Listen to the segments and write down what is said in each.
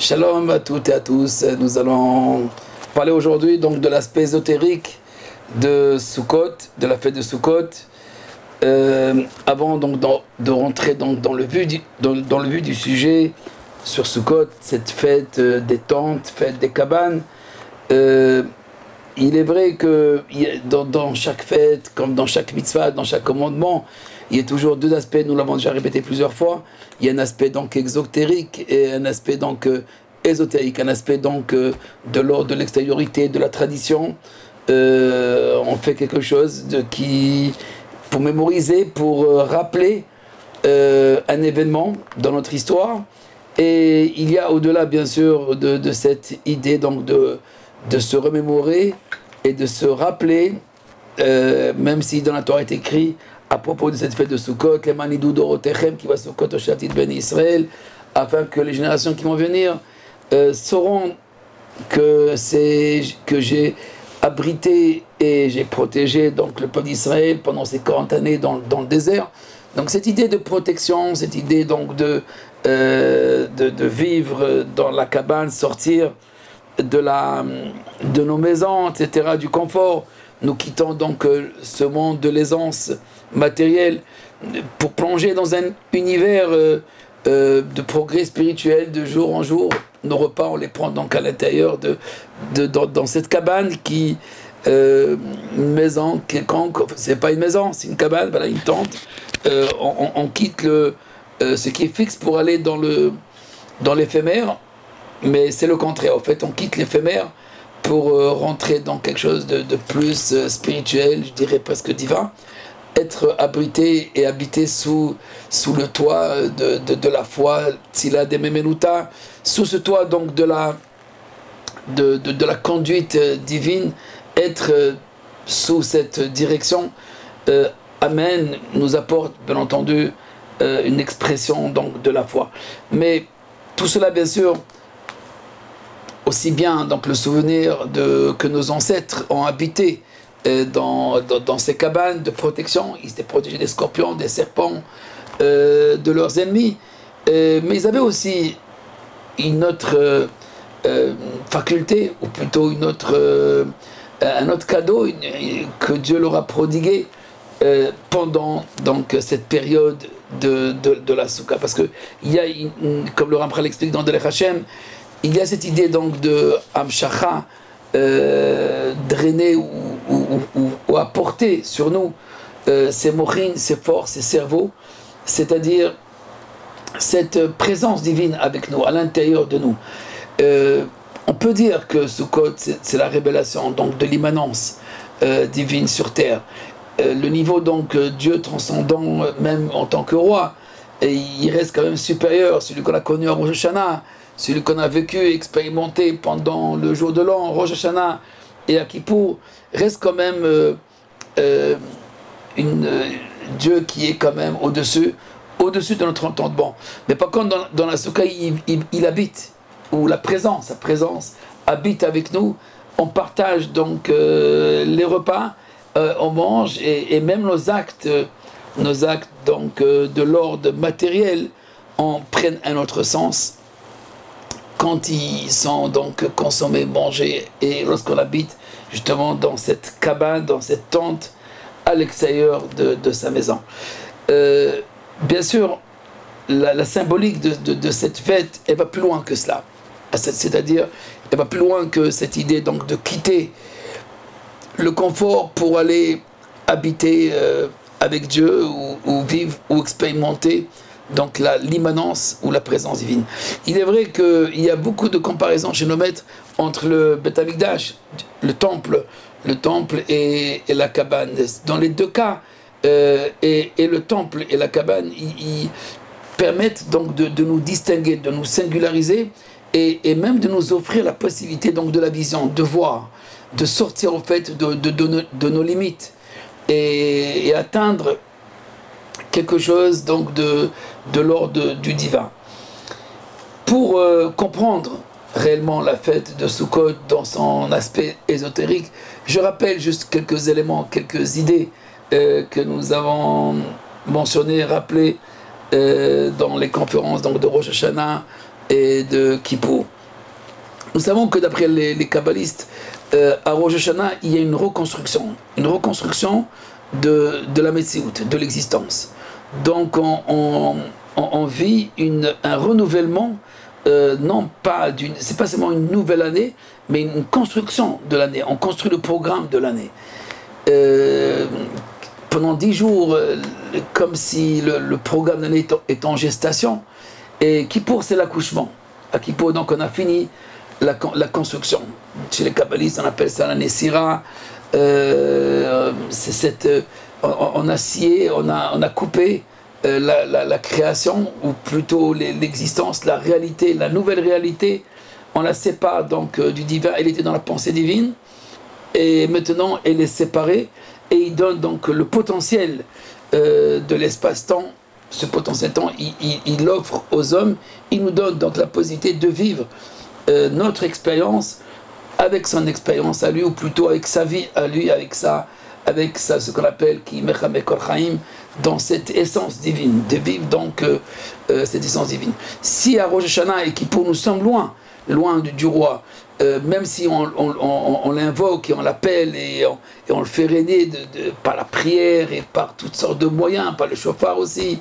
Shalom à toutes et à tous. Nous allons parler aujourd'hui donc de l'aspect ésotérique de Sukkot, de la fête de Sukkot. Avant donc de rentrer dans le vif du sujet sur Sukkot, cette fête des tentes, fête des cabanes. Il est vrai que dans chaque fête, comme dans chaque mitzvah, dans chaque commandement, il y a toujours deux aspects, nous l'avons déjà répété plusieurs fois. Il y a un aspect donc exotérique et un aspect donc ésotérique, un aspect donc de l'ordre de l'extériorité, de la tradition. On fait quelque chose pour mémoriser, pour rappeler un événement dans notre histoire. Et il y a au-delà bien sûr de cette idée donc de se remémorer et de se rappeler, même si dans la Torah est écrit à propos de cette fête de Sukkot, les manidou dorotechem qui va Sukkot au Shatit ben Israël, afin que les générations qui vont venir sauront que j'ai abrité et j'ai protégé donc le peuple d'Israël pendant ces 40 années dans le désert. Donc cette idée de protection, cette idée donc de vivre dans la cabane, sortir de nos maisons, etc., du confort, nous quittons donc ce monde de l'aisance matérielle pour plonger dans un univers de progrès spirituel de jour en jour. Nos repas, on les prend donc à l'intérieur dans cette cabane qui, une maison quelconque, c'est pas une maison, c'est une cabane, voilà, une tente. On quitte ce qui est fixe pour aller dans l'éphémère, mais c'est le contraire. En fait, on quitte l'éphémère pour rentrer dans quelque chose de plus spirituel, je dirais presque divin, être abrité et habité sous le toit de la foi, Tzila de Memenuta, sous ce toit donc de la conduite divine, être sous cette direction. Amen nous apporte bien entendu une expression donc de la foi. Mais tout cela bien sûr, aussi bien donc le souvenir que nos ancêtres ont habité dans ces cabanes de protection. Ils étaient protégés des scorpions, des serpents, de leurs ennemis, mais ils avaient aussi une autre faculté, ou plutôt un autre cadeau que Dieu leur a prodigué pendant donc cette période de la Souka, parce que il y a comme le Ramchal l'explique dans Derech Hashem, il y a cette idée donc de Hamshacha, drainer ou apporter sur nous ces mochines, ces forces, ces cerveaux, c'est-à-dire cette présence divine avec nous, à l'intérieur de nous. On peut dire que Sukkot, c'est la révélation donc de l'immanence divine sur terre. Le niveau donc Dieu transcendant même en tant que roi, et il reste quand même supérieur, celui qu'on a connu à Rosh Hashanah, celui qu'on a vécu et expérimenté pendant le jour de l'an, Rosh Hashanah et à Kippour, reste quand même Dieu qui est quand même au-dessus de notre entendement. Mais par contre, dans la Soukha, il habite, ou sa présence habite avec nous. On partage donc les repas, on mange, et même nos actes donc de l'ordre matériel prennent un autre sens quand ils sont donc consommés, mangés, et lorsqu'on habite justement dans cette cabane, dans cette tente à l'extérieur de sa maison. Bien sûr, la symbolique de cette fête, elle va plus loin que cela. C'est-à-dire, elle va plus loin que cette idée donc de quitter le confort pour aller habiter avec Dieu, ou vivre, ou expérimenter donc l'immanence ou la présence divine. Il est vrai qu'il y a beaucoup de comparaisons chez nos maîtres entre le Beth Amikdash, le temple et la cabane. Dans les deux cas, et le temple et la cabane, ils permettent donc de nous distinguer, de nous singulariser, et même de nous offrir la possibilité donc de la vision, de voir, de sortir au fait de nos limites et atteindre quelque chose donc de l'ordre du divin. Pour comprendre réellement la fête de Sukkot dans son aspect ésotérique, je rappelle juste quelques éléments, quelques idées que nous avons mentionnées, rappelées dans les conférences donc de Rosh Hashanah et de Kippour. Nous savons que d'après les kabbalistes, à Rosh Hashanah, il y a une reconstruction de la Metsiout, de l'existence. Donc on vit un renouvellement, non pas c'est pas seulement une nouvelle année, mais une construction de l'année. On construit le programme de l'année. Pendant 10 jours, comme si le programme de l'année est en gestation, et Kippour c'est l'accouchement. À Kippour, donc on a fini la construction. Chez les kabbalistes, on appelle ça l'année Sira. On a scié, on a coupé la création, ou plutôt l'existence, la réalité, la nouvelle réalité. On la sépare donc du divin. Elle était dans la pensée divine, et maintenant elle est séparée, et il donne donc le potentiel de l'espace-temps. Ce potentiel-temps, il offre aux hommes, il nous donne donc la possibilité de vivre notre expérience avec son expérience à lui, ou plutôt avec sa vie à lui, avec ce qu'on appelle qui dans cette essence divine, de vivre donc cette essence divine. Si à Rosh Hashanah et Kippour nous sommes loin du roi, même si on l'invoque et on l'appelle et on le fait régner par la prière et par toutes sortes de moyens, par le chauffard aussi,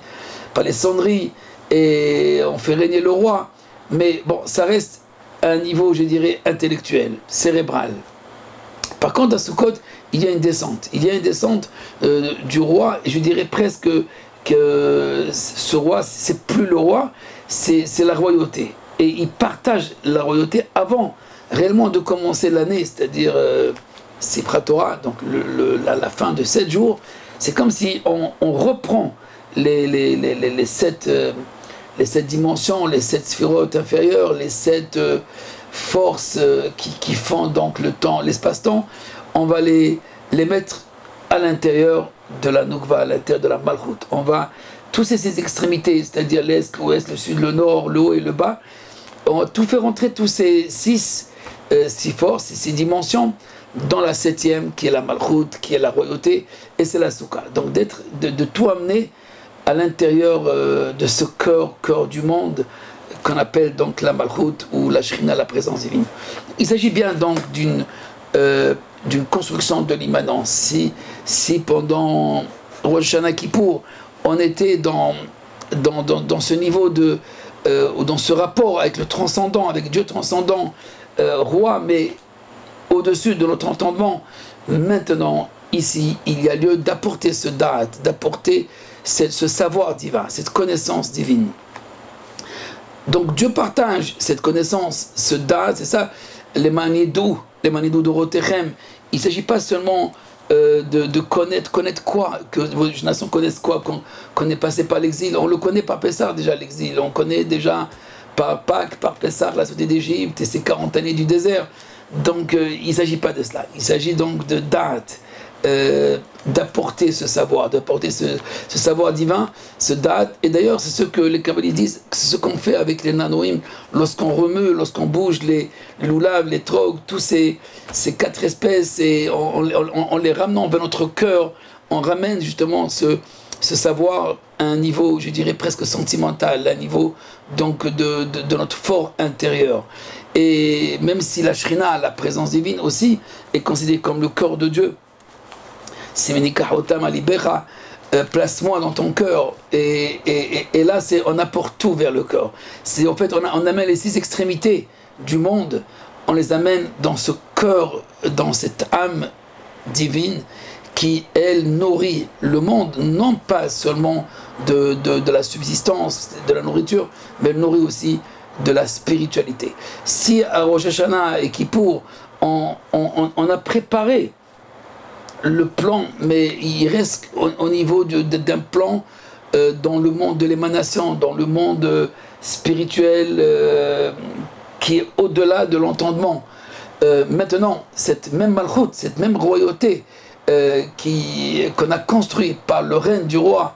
par les sonneries, et on fait régner le roi, mais bon, ça reste à un niveau, je dirais, intellectuel, cérébral. Par contre, à Sukkot, il y a une descente. Il y a une descente du roi, et je dirais presque que ce roi, c'est plus le roi, c'est la royauté. Et il partage la royauté avant réellement de commencer l'année, c'est-à-dire Sifra Torah, donc la fin de 7 jours. C'est comme si on reprend les 7 dimensions, les 7 sphirotes inférieures, les 7 forces qui font donc le temps, l'espace-temps. On va les mettre à l'intérieur de la Nukva, à l'intérieur de la Malchut. On va tous ces extrémités, c'est-à-dire l'est, l'ouest, le sud, le nord, le haut et le bas, on va tout faire rentrer, tous ces 6 forces, ces dimensions, dans la 7e qui est la Malchut, qui est la royauté, et c'est la Souka. Donc de tout amener à l'intérieur de ce cœur du monde qu'on appelle donc la Malchut ou la Shrina, la présence divine. Il s'agit bien donc d'une construction de l'immanence. Si pendant Rosh Hashanah Kippour, on était dans ce niveau ou dans ce rapport avec le transcendant, avec Dieu transcendant, roi, mais au-dessus de notre entendement, maintenant, ici, il y a lieu d'apporter ce date, d'apporter ce savoir divin, cette connaissance divine. Donc Dieu partage cette connaissance, ce date, c'est ça, les manidou de Rotechem. Il ne s'agit pas seulement de connaître quoi, que vos générations connaissent quoi, qu'on est passé par l'exil. On le connaît par Pessah déjà, l'exil. On connaît déjà par Pâques, par Pessah, la sortie d'Égypte et ses 40 années du désert. Donc il ne s'agit pas de cela. Il s'agit donc de date, d'apporter ce savoir, d'apporter ce savoir divin, ce date. Et d'ailleurs, c'est ce que les kabbalistes disent, c'est ce qu'on fait avec les nanoïm, lorsqu'on remue, lorsqu'on bouge les loulav, les trogs, tous ces 4 espèces, et en les ramenant vers notre cœur, on ramène justement ce savoir à un niveau, je dirais, presque sentimental, à un niveau donc de notre fort intérieur. Et même si la Shrina, la présence divine aussi, est considérée comme le cœur de Dieu, place-moi dans ton cœur, et là on apporte tout vers le cœur. En fait on amène les 6 extrémités du monde, on les amène dans ce cœur, dans cette âme divine qui elle nourrit le monde, non pas seulement de la subsistance, de la nourriture, mais elle nourrit aussi de la spiritualité. Si à Rosh Hashanah et Kippour on a préparé le plan, mais il reste au niveau d'un plan dans le monde de l'émanation, dans le monde spirituel qui est au-delà de l'entendement. Maintenant, cette même Malchut, cette même royauté qu'on a construite par le règne du roi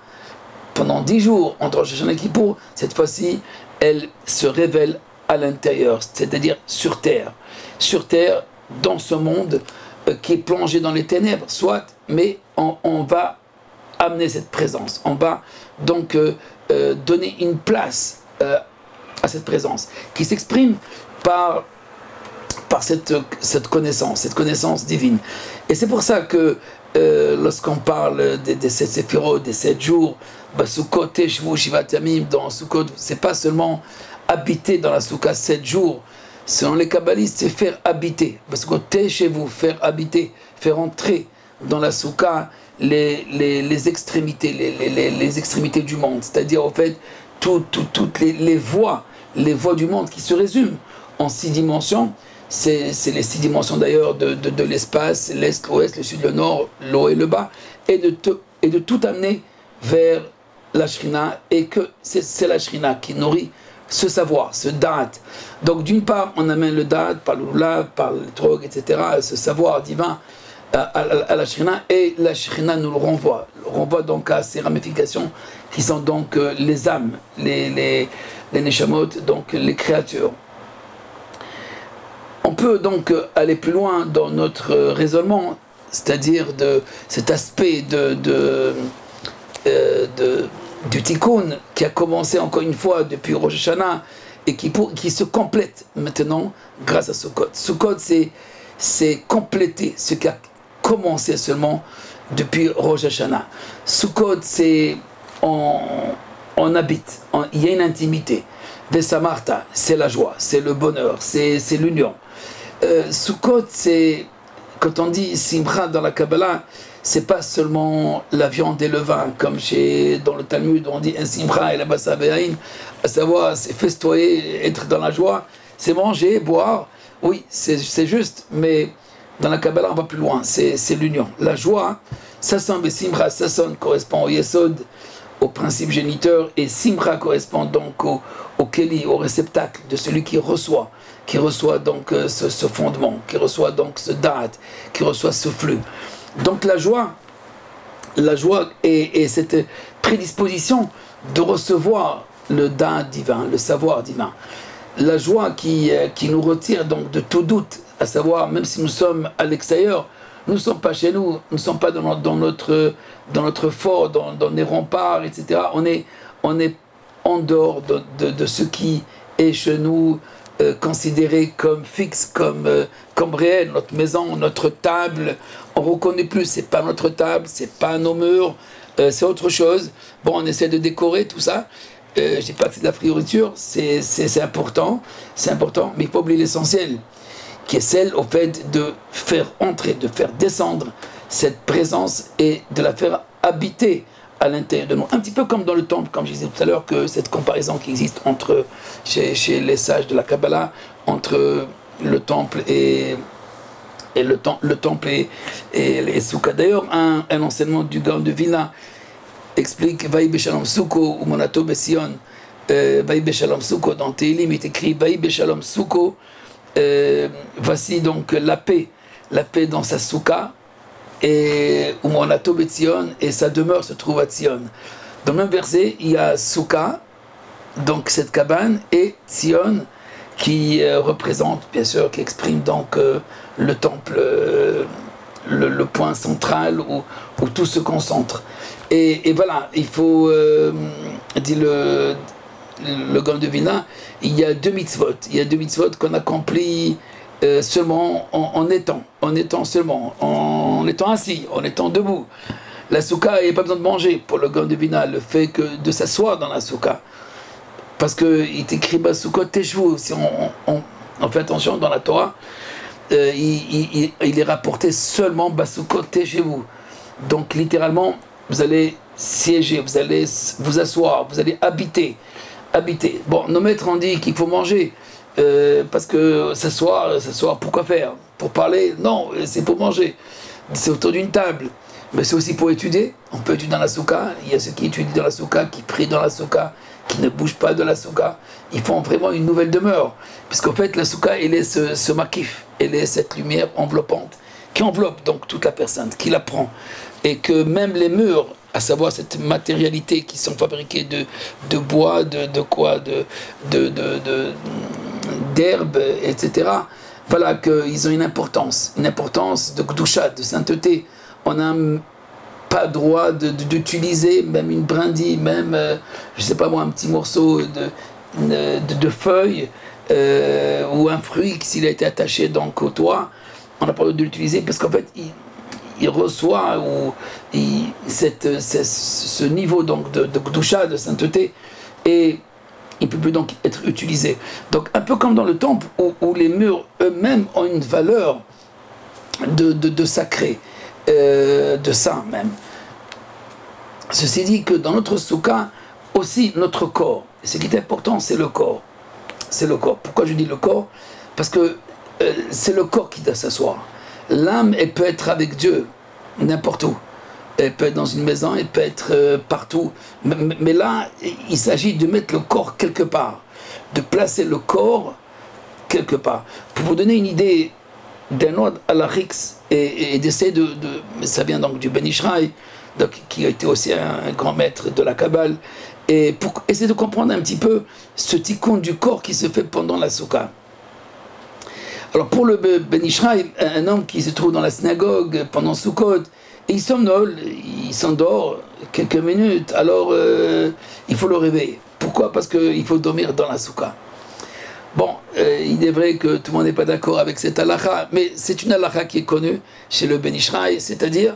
pendant 10 jours entre Rosh Hashanah et Kippour, cette fois-ci, elle se révèle à l'intérieur, c'est-à-dire sur terre, dans ce monde qui est plongé dans les ténèbres, soit, mais on va amener cette présence, on va donc donner une place à cette présence, qui s'exprime par par cette connaissance divine. Et c'est pour ça que lorsqu'on parle des 7 séphirot, des 7 jours, Sukkot, Teshuvah, Shivat Yamim, dans Sukkot, c'est pas seulement habiter dans la Soukha 7 jours. Selon les kabbalistes, c'est faire habiter. Parce que Teshuvah, faire habiter, faire entrer dans la Soukha les extrémités, les extrémités du monde. C'est-à-dire, en fait, toutes les voies du monde qui se résument en 6 dimensions. C'est les 6 dimensions d'ailleurs de l'espace, l'Est, l'Ouest, le Sud, le Nord, le haut et le bas, et de tout amener vers la Shrina, et que c'est la Shrina qui nourrit ce savoir, ce da'at. Donc d'une part, on amène le da'at par le lulav, par le trog, etc., ce savoir divin à la Shrina, et la Shrina nous le renvoie donc à ces ramifications qui sont donc les âmes, les neshamot, donc les créatures. On peut donc aller plus loin dans notre raisonnement, c'est-à-dire de cet aspect du tikkun qui a commencé encore une fois depuis Rosh Hashanah et qui se complète maintenant grâce à Sukkot. Sukkot, c'est compléter ce qui a commencé seulement depuis Rosh Hashanah. Sukkot, c'est on habite, il y a une intimité. Vesamarta, c'est la joie, c'est le bonheur, c'est l'union. Sukkot, c'est, quand on dit Simcha dans la Kabbalah, c'est pas seulement la viande et le vin, comme dans le Talmud on dit un Simcha et la Bassa Be'ain, à savoir c'est festoyer, être dans la joie, c'est manger, boire, oui, c'est juste, mais dans la Kabbalah on va plus loin, c'est l'union. La joie, Sasson et Simcha, Sasson correspond au Yesod, au principe géniteur, et Simcha correspond donc au Keli, au réceptacle de celui qui reçoit donc ce fondement, qui reçoit donc ce da'at, qui reçoit ce flux. Donc la joie est cette prédisposition de recevoir le da'at divin, le savoir divin. La joie qui nous retire donc de tout doute, à savoir, même si nous sommes à l'extérieur, nous ne sommes pas chez nous, nous ne sommes pas dans notre fort, dans les remparts, etc. On est en dehors de ce qui est chez nous, considéré comme fixe, comme réel, notre maison, notre table, on ne reconnaît plus, c'est pas notre table, c'est pas nos murs, c'est autre chose. Bon, on essaie de décorer tout ça, je dis pas que c'est de la frioriture, c'est important, mais il faut oublier l'essentiel, qui est celle au fait de faire entrer, de faire descendre cette présence et de la faire habiter à l'intérieur de nous. Un petit peu comme dans le temple, comme je disais tout à l'heure, que cette comparaison qui existe chez les sages de la Kabbalah, entre le temple et les Soukha. D'ailleurs, un enseignement du Gaon de Vilna explique Vaï Beshalom Souko ou Monato Bession. Vaï Beshalom Souko, dans Tehillim, il est écrit Vaï Beshalom Souko. Voici donc la paix dans sa Soukha. Et Umonato Betzion, et sa demeure se trouve à Tzion. Dans le même verset, il y a Soukha, donc cette cabane, et Tzion, qui représente, bien sûr, qui exprime donc le temple, le point central où tout se concentre. Et voilà, il faut, dit le Gaon de Vilna, il y a 2 mitzvot. Il y a 2 mitzvot qu'on accomplit seulement en étant seulement, en étant assis, en étant debout. La soukha, il n'y a pas besoin de manger pour le Gaon de Vilna, le fait que de s'asseoir dans la soukha. Parce qu'il est écrit Basukot Teshuvah, si on fait attention dans la Torah, il est rapporté seulement Basukot Teshuvah. Donc littéralement, vous allez siéger, vous allez vous asseoir, vous allez habiter. Bon, nos maîtres ont dit qu'il faut manger. Parce que s'asseoir, pourquoi faire? Pour parler? Non, c'est pour manger. C'est autour d'une table. Mais c'est aussi pour étudier. On peut étudier dans la soukha. Il y a ceux qui étudient dans la soukha, qui prient dans la soukha, qui ne bougent pas de la soukha. Ils font vraiment une nouvelle demeure. Puisqu'en fait, la soukha, elle est ce makif. Elle est cette lumière enveloppante qui enveloppe donc toute la personne, qui la prend. Et que même les murs, à savoir cette matérialité qui sont fabriquées de bois, d'herbe, etc. Voilà qu'ils ont une importance de Gdusha, de sainteté. On n'a pas droit d'utiliser même une brindille, même, je sais pas moi, un petit morceau de feuille ou un fruit, s'il a été attaché donc au toit, on n'a pas le droit de l'utiliser parce qu'en fait, il reçoit ce niveau donc de Kedusha, de sainteté, et il ne peut plus donc être utilisé. Donc un peu comme dans le temple où les murs eux-mêmes ont une valeur de sacré, de saint même. Ceci dit que dans notre soukha, aussi notre corps, ce qui est important c'est le corps. C'est le corps. Pourquoi je dis le corps? Parce que c'est le corps qui doit s'asseoir. L'âme, elle peut être avec Dieu, n'importe où. Elle peut être dans une maison, elle peut être partout. Mais là, il s'agit de mettre le corps quelque part, de placer le corps quelque part. Pour vous donner une idée d'un ordre à la Rix et d'essayer ça vient donc du Ben Ishraï, donc, qui a été aussi un grand maître de la Kabbale, et pour essayer de comprendre un petit peu ce tikkun du corps qui se fait pendant la soukha. Alors pour le Ben Ishraï, un homme qui se trouve dans la synagogue pendant Sukkot, et il somnole, il s'endort quelques minutes, alors il faut le réveiller. Pourquoi? Parce qu'il faut dormir dans la soukha. Bon, il est vrai que tout le monde n'est pas d'accord avec cette halakha, mais c'est une halakha qui est connue chez le Ben Ishraï, c'est-à-dire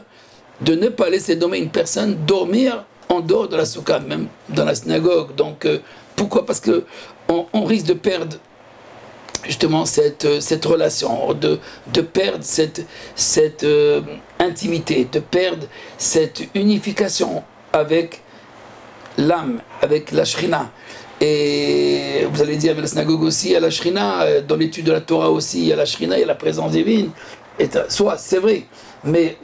de ne pas laisser une personne dormir en dehors de la soukha, même dans la synagogue. Donc pourquoi? Parce qu'on risque de perdre justement cette relation, de perdre cette intimité, de perdre cette unification avec l'âme, avec la shrina. Et vous allez dire avec la synagogue aussi, il y a la shrina, dans l'étude de la Torah aussi, il y a la shrina, il y a la présence divine. Et soit c'est vrai, mais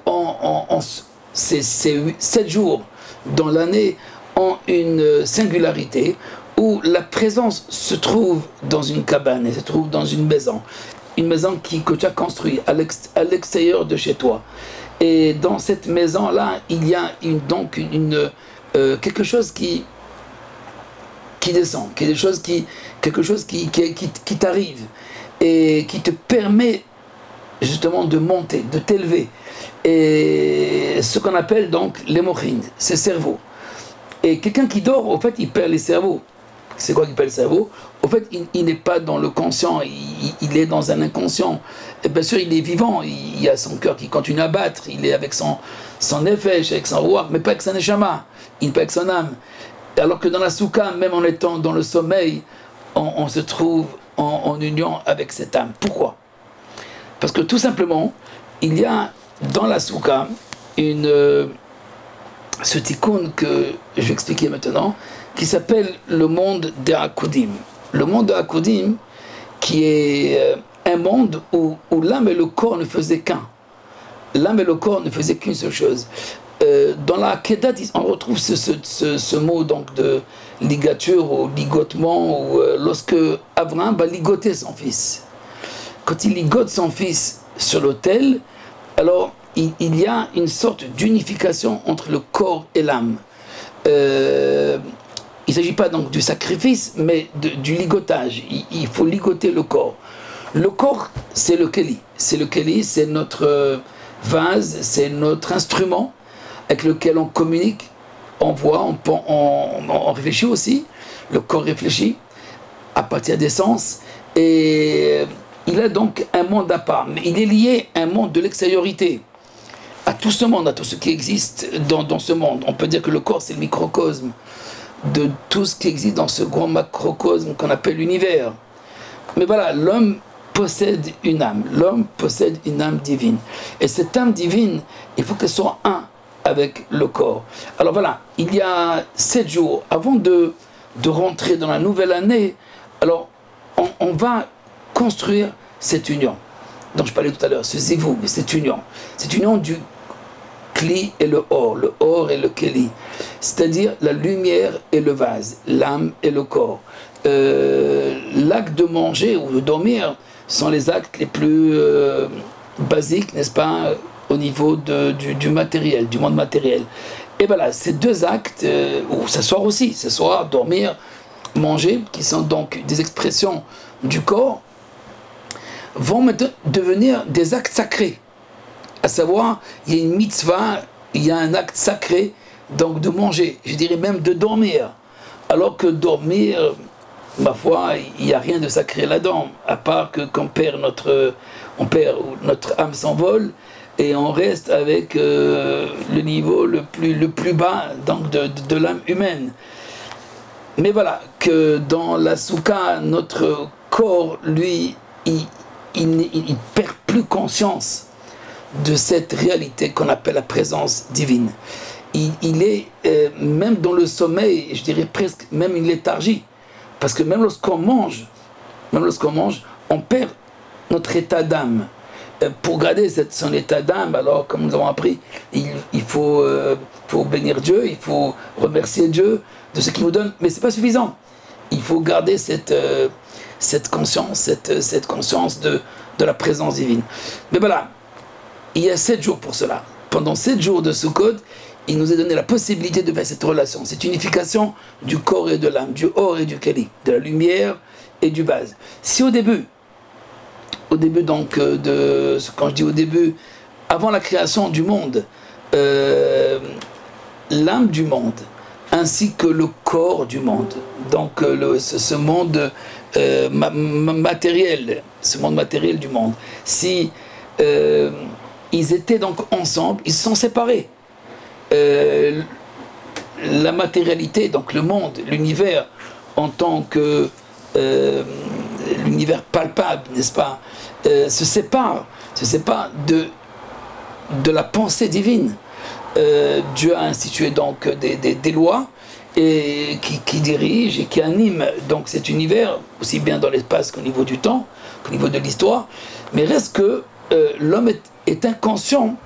c'est 7 jours dans l'année ont une singularité où la présence se trouve dans une cabane, et se trouve dans une maison que tu as construite à l'extérieur de chez toi. Et dans cette maison-là, il y a donc quelque chose qui descend, quelque chose qui t'arrive et qui te permet justement de monter, de t'élever. Et ce qu'on appelle donc les mochin, c'est cerveau. Et quelqu'un qui dort, au fait, il perd les cerveaux. C'est quoi qui perd le cerveau? Au fait, il n'est pas dans le conscient, il est dans un inconscient. Et bien sûr, il est vivant, il a son cœur qui continue à battre, il est avec son nefesh, avec son ruach, mais pas avec son neshama, il n'est pas avec son âme. Alors que dans la soukha, même en étant dans le sommeil, on se trouve en union avec cette âme. Pourquoi? Parce que tout simplement, il y a dans la soukha ce tikkun que je vais expliquer maintenant, qui s'appelle le monde des Hakudim. Le monde des Hakudim, qui est un monde où l'âme et le corps ne faisaient qu'un. L'âme et le corps ne faisaient qu'une seule chose. Dans la Kedat, on retrouve ce mot donc de ligature ou ligotement, ou lorsque Abraham va ligoter son fils. Quand il ligote son fils sur l'autel, alors il y a une sorte d'unification entre le corps et l'âme. Il ne s'agit pas donc du sacrifice, mais du ligotage. Il faut ligoter le corps. Le corps, c'est le keli. C'est le keli, c'est notre vase, c'est notre instrument avec lequel on communique, on voit, on réfléchit aussi. Le corps réfléchit à partir des sens. Et il a donc un monde à part. Mais il est lié à un monde de l'extériorité. À tout ce monde, à tout ce qui existe dans ce monde. On peut dire que le corps, c'est le microcosme de tout ce qui existe dans ce grand macrocosme qu'on appelle l'univers. Mais voilà, l'homme possède une âme. L'homme possède une âme divine. Et cette âme divine, il faut qu'elle soit un avec le corps. Alors voilà, il y a 7 jours, avant de rentrer dans la nouvelle année, alors on va construire cette union dont je parlais tout à l'heure, ce zivou, cette union du Kli et le or et le Keli, c'est-à-dire la lumière et le vase, l'âme et le corps. L'acte de manger ou de dormir sont les actes les plus basiques, n'est-ce pas, au niveau du matériel, du monde matériel. Et voilà, ces deux actes, ou s'asseoir aussi, s'asseoir, dormir, manger, qui sont donc des expressions du corps, vont maintenant devenir des actes sacrés. À savoir, il y a une mitzvah, il y a un acte sacré, donc de manger, je dirais même de dormir. Alors que dormir, ma foi, il n'y a rien de sacré là-dedans, à part que quand notre âme s'envole et on reste avec le niveau le plus bas donc de l'âme humaine. Mais voilà, que dans la soukha, notre corps, lui, il perd plus conscience de cette réalité qu'on appelle la présence divine. Il est même dans le sommeil, je dirais presque même une léthargie. Parce que même lorsqu'on mange, on perd notre état d'âme. Pour garder son état d'âme, alors comme nous avons appris, il faut bénir Dieu, il faut remercier Dieu de ce qu'il nous donne, mais ce n'est pas suffisant. Il faut garder cette conscience, cette conscience de la présence divine. Mais voilà, il y a 7 jours pour cela. Pendant 7 jours de Sukkot, il nous a donné la possibilité de faire cette relation, cette unification du corps et de l'âme, du or et du kali, de la lumière et du vase. Si au début donc, quand je dis au début, avant la création du monde, l'âme du monde, ainsi que le corps du monde, donc ce monde matériel, du monde, si ils étaient donc ensemble, ils se sont séparés. La matérialité, donc le monde, l'univers, en tant que l'univers palpable, n'est-ce pas, se sépare de la pensée divine. Dieu a institué donc des lois et qui dirigent et qui animent donc cet univers, aussi bien dans l'espace qu'au niveau du temps, qu'au niveau de l'histoire, mais reste que l'homme est inconscient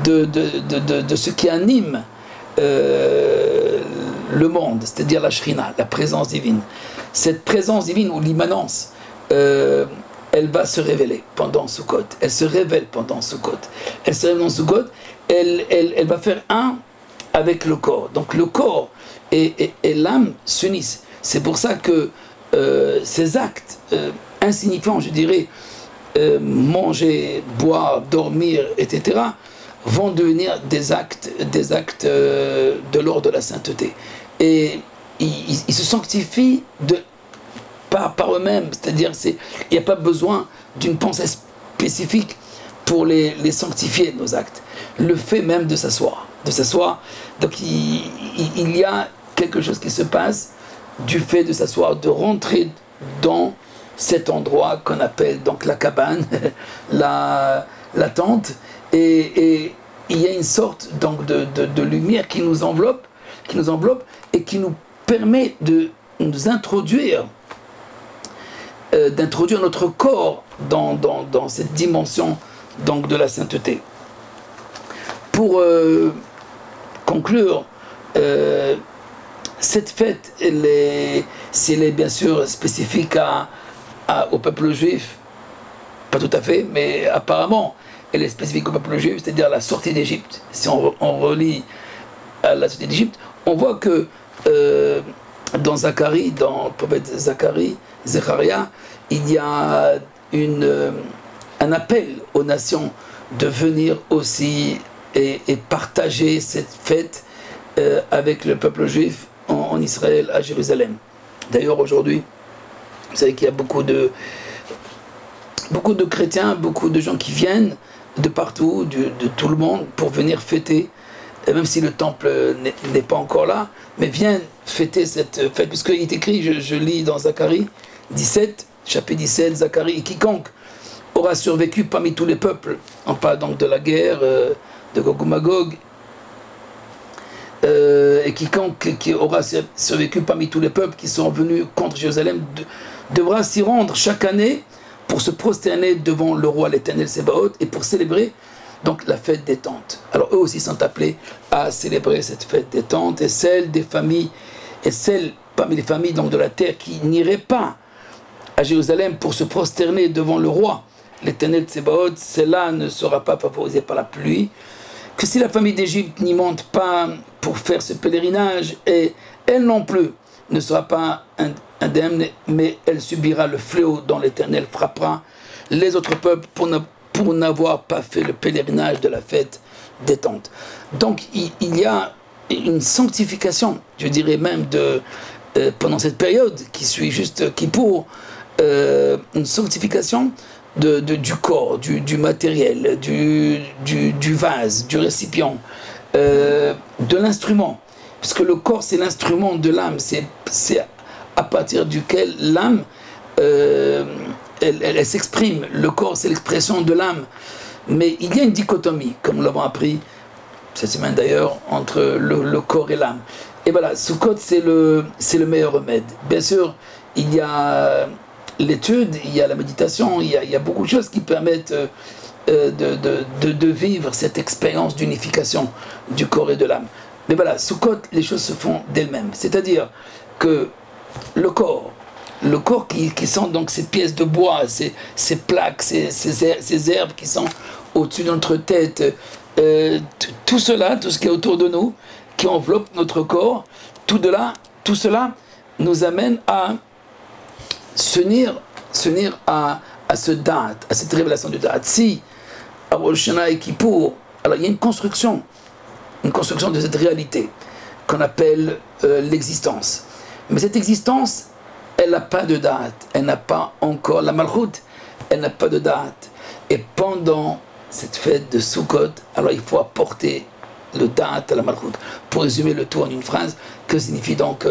de ce qui anime le monde, c'est-à-dire la shrina, la présence divine. Cette présence divine ou l'immanence, elle va se révéler pendant Sukkot. Elle se révèle pendant Sukkot. Elle se révèle dans Sukkot. Elle va faire un avec le corps. Donc le corps et l'âme s'unissent. C'est pour ça que ces actes insignifiants, je dirais, manger, boire, dormir, etc., vont devenir des actes de l'ordre de la sainteté. Et ils se sanctifient par eux-mêmes, c'est-à-dire il n'y a pas besoin d'une pensée spécifique pour les sanctifier, nos actes. Le fait même de s'asseoir, donc il y a quelque chose qui se passe du fait de s'asseoir, de rentrer dans cet endroit qu'on appelle donc la cabane, la tente, et il y a une sorte donc de lumière qui nous enveloppe et qui nous permet de nous introduire notre corps dans cette dimension donc de la sainteté. Pour conclure, cette fête, si elle est bien sûr spécifique au peuple juif, pas tout à fait, mais apparemment elle est spécifique au peuple juif, c'est-à-dire la sortie d'Égypte. Si on relit à la sortie d'Égypte, on voit que dans Zacharie, dans le prophète Zacharia, il y a un appel aux nations de venir aussi et partager cette fête avec le peuple juif en Israël, à Jérusalem. D'ailleurs, aujourd'hui, vous savez qu'il y a beaucoup de chrétiens, beaucoup de gens qui viennent de partout, de tout le monde, pour venir fêter, même si le temple n'est pas encore là, mais viennent fêter cette fête, puisqu'il est écrit, je lis dans Zacharie 17, chapitre 17, Zacharie, et quiconque aura survécu parmi tous les peuples, on parle donc de la guerre, de Gog ou Magog, et quiconque qui aura survécu parmi tous les peuples qui sont venus contre Jérusalem devra s'y rendre chaque année pour se prosterner devant le roi l'Éternel Sébaoth et pour célébrer donc la fête des tentes. Alors eux aussi sont appelés à célébrer cette fête des tentes, et celle des familles, et celles parmi les familles donc de la terre qui n'iraient pas à Jérusalem pour se prosterner devant le roi l'Éternel Sébaoth, cela ne sera pas favorisé par la pluie, que si la famille d'Égypte n'y monte pas pour faire ce pèlerinage, et elle non plus ne sera pas indemne, mais elle subira le fléau dont l'Éternel frappera les autres peuples pour n'avoir pas fait le pèlerinage de la fête des tentes. Donc il y a une sanctification, je dirais même pendant cette période qui suit juste Kippour, une sanctification du corps, du matériel, du vase, du récipient, de l'instrument. Puisque le corps, c'est l'instrument de l'âme, c'est à partir duquel l'âme, elle s'exprime. Le corps, c'est l'expression de l'âme. Mais il y a une dichotomie, comme nous l'avons appris cette semaine d'ailleurs, entre le corps et l'âme. Et voilà, Sukkot, c'est le meilleur remède. Bien sûr, il y a l'étude, il y a la méditation, il y a beaucoup de choses qui permettent de vivre cette expérience d'unification du corps et de l'âme. Mais voilà, Sukkot, les choses se font d'elles-mêmes. C'est-à-dire que le corps qui sont donc ces pièces de bois, ces plaques, ces herbes qui sont au-dessus de notre tête, tout cela, tout ce qui est autour de nous, qui enveloppe notre corps, tout cela nous amène à s'unir à ce date, à cette révélation du date. Si, à Rosh Hashanah et Kippour, alors il y a une construction de cette réalité qu'on appelle l'existence. Mais cette existence, elle n'a pas de date, elle n'a pas encore la Malchut, elle n'a pas de date. Et pendant cette fête de Sukkot, alors il faut apporter le date à la Malchut. Pour résumer le tout en une phrase, que signifie donc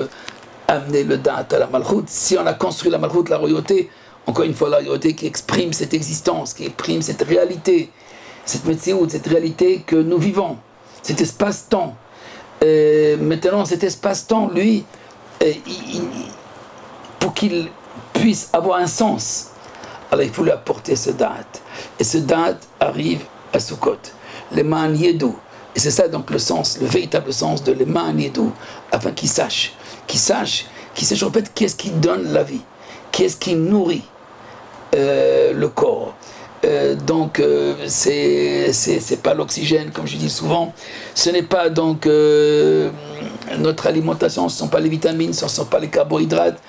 amener le date à la Malchut? Si on a construit la Malchut, la royauté, encore une fois la royauté qui exprime cette existence, qui exprime cette réalité, cette Metsiout, cette réalité que nous vivons, cet espace-temps. Maintenant, cet espace-temps, lui, pour qu'il puisse avoir un sens, alors il faut lui apporter ce date. Et ce date arrive à Sukkot. Les Ma'an Yedou. Et c'est ça donc le sens, le véritable sens de les Ma'an Yedou, afin qu'ils sachent en fait qui est-ce qui donne la vie, qui est-ce qui nourrit le corps. Donc c'est pas l'oxygène, comme je dis souvent, ce n'est pas donc notre alimentation, ce ne sont pas les vitamines, ce ne sont pas les carbohydrates,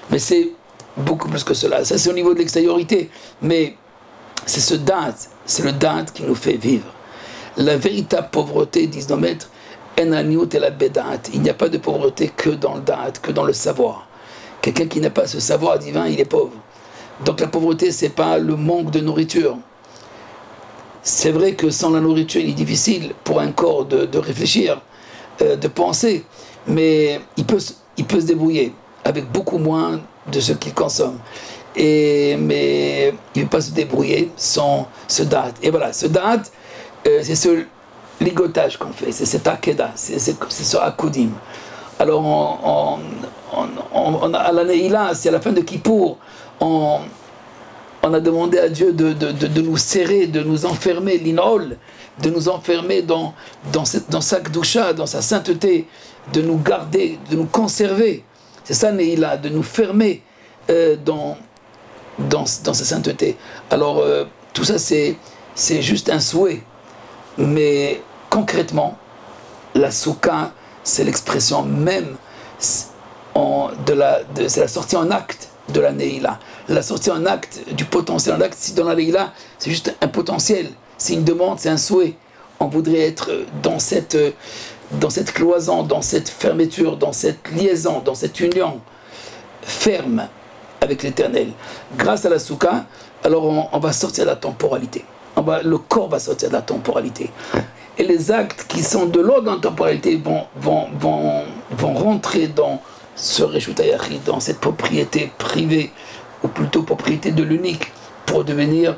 mais c'est beaucoup plus que cela. Ça c'est au niveau de l'extériorité, mais c'est ce date, c'est le date qui nous fait vivre. La véritable pauvreté, disent nos maîtres, il n'y a pas de pauvreté que dans le date, que dans le savoir. Quelqu'un qui n'a pas ce savoir divin, il est pauvre. Donc la pauvreté, c'est pas le manque de nourriture. C'est vrai que sans la nourriture, il est difficile pour un corps de réfléchir, de penser, mais il peut se débrouiller avec beaucoup moins de ce qu'il consomme. Mais il ne peut pas se débrouiller sans ce date. Et voilà, ce date, c'est ce ligotage qu'on fait, c'est cet akeda, c'est ce akudim. Alors à la Neila, c'est à la fin de Kippour, on a demandé à Dieu de nous serrer, de nous enfermer, l'inol, de nous enfermer dans sa kdusha, dans sa sainteté, de nous garder, de nous conserver. C'est ça Neila, de nous fermer dans sa sainteté. Alors tout ça c'est juste un souhait. Mais concrètement, la soukha, c'est l'expression même, c'est la sortie en acte de la Neila. La sortie en acte du potentiel en acte, si dans la Neila, c'est juste un potentiel, c'est une demande, c'est un souhait. On voudrait être dans cette cloison, dans cette fermeture, dans cette liaison, dans cette union ferme avec l'Éternel. Grâce à la soukha, alors on va sortir de la temporalité. Le corps va sortir de la temporalité. Et les actes qui sont de l'ordre de la temporalité vont rentrer dans ce Reshut HaYachid, dans cette propriété privée, ou plutôt propriété de l'unique, pour devenir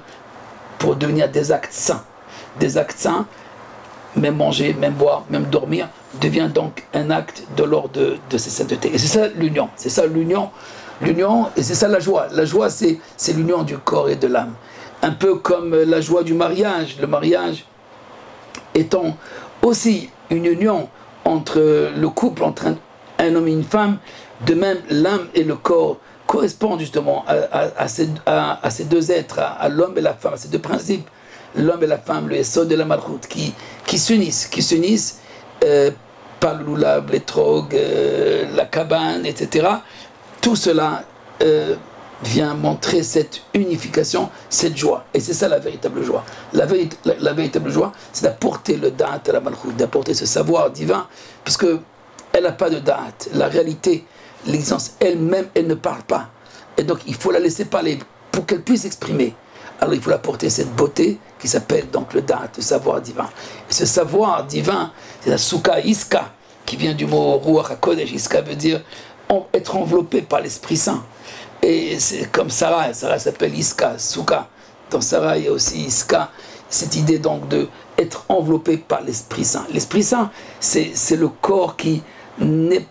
des actes saints. Des actes saints, même manger, même boire, même dormir, devient donc un acte de l'ordre de cette sainteté. Et c'est ça l'union. C'est ça l'union, et c'est ça la joie. La joie, c'est l'union du corps et de l'âme. Un peu comme la joie du mariage, le mariage étant aussi une union entre le couple, entre un homme et une femme, de même l'âme et le corps correspondent justement à ces deux êtres, à l'homme et la femme, à ces deux principes, l'homme et la femme, le Yesod et la Malchut, qui s'unissent par le loulab, l'étrog, la cabane, etc. Tout cela vient montrer cette unification, cette joie. Et c'est ça la véritable joie. La véritable joie, c'est d'apporter le da'at à la malchut, d'apporter ce savoir divin, parce qu'elle n'a pas de da'at. La réalité l'existence elle-même, elle ne parle pas. Et donc il faut la laisser parler pour qu'elle puisse exprimer. Alors il faut apporter cette beauté qui s'appelle donc le Da'at, le savoir divin. Et ce savoir divin, c'est la Souka, Iska, qui vient du mot Ruach HaKodesh. Iska veut dire être enveloppé par l'Esprit Saint. Et c'est comme Sarah s'appelle Iska, Souka. Dans Sarah, il y a aussi Iska, cette idée donc de être enveloppé par l'Esprit Saint. L'Esprit Saint, c'est le corps qui n'est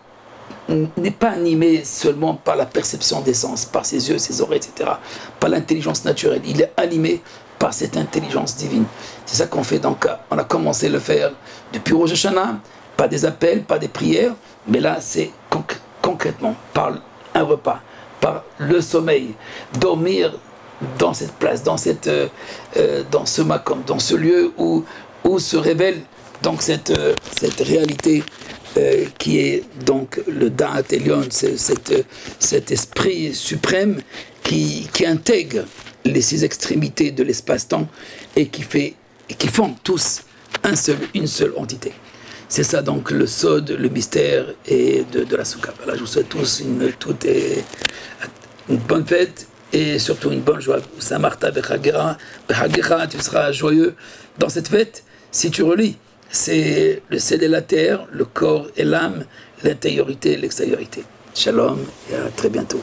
pas animé seulement par la perception des sens, par ses yeux, ses oreilles, etc., par l'intelligence naturelle. Il est animé par cette intelligence divine. C'est ça qu'on fait donc. On a commencé à le faire depuis Rosh Hashanah, pas des appels, pas des prières, mais là c'est concrètement par un repas, par le sommeil, dormir dans cette place, dans ce makom, dans ce lieu où se révèle donc cette réalité qui est donc le Da'at Elyon, cet esprit suprême qui intègre les 6 extrémités de l'espace-temps et qui forment tous une seule entité. C'est ça donc le sod, le mystère et de la Souka. Voilà, je vous souhaite tous une bonne fête et surtout une bonne joie. Samarta Bechagera, tu seras joyeux dans cette fête si tu relis. C'est le ciel et la terre, le corps et l'âme, l'intériorité et l'extériorité. Shalom et à très bientôt.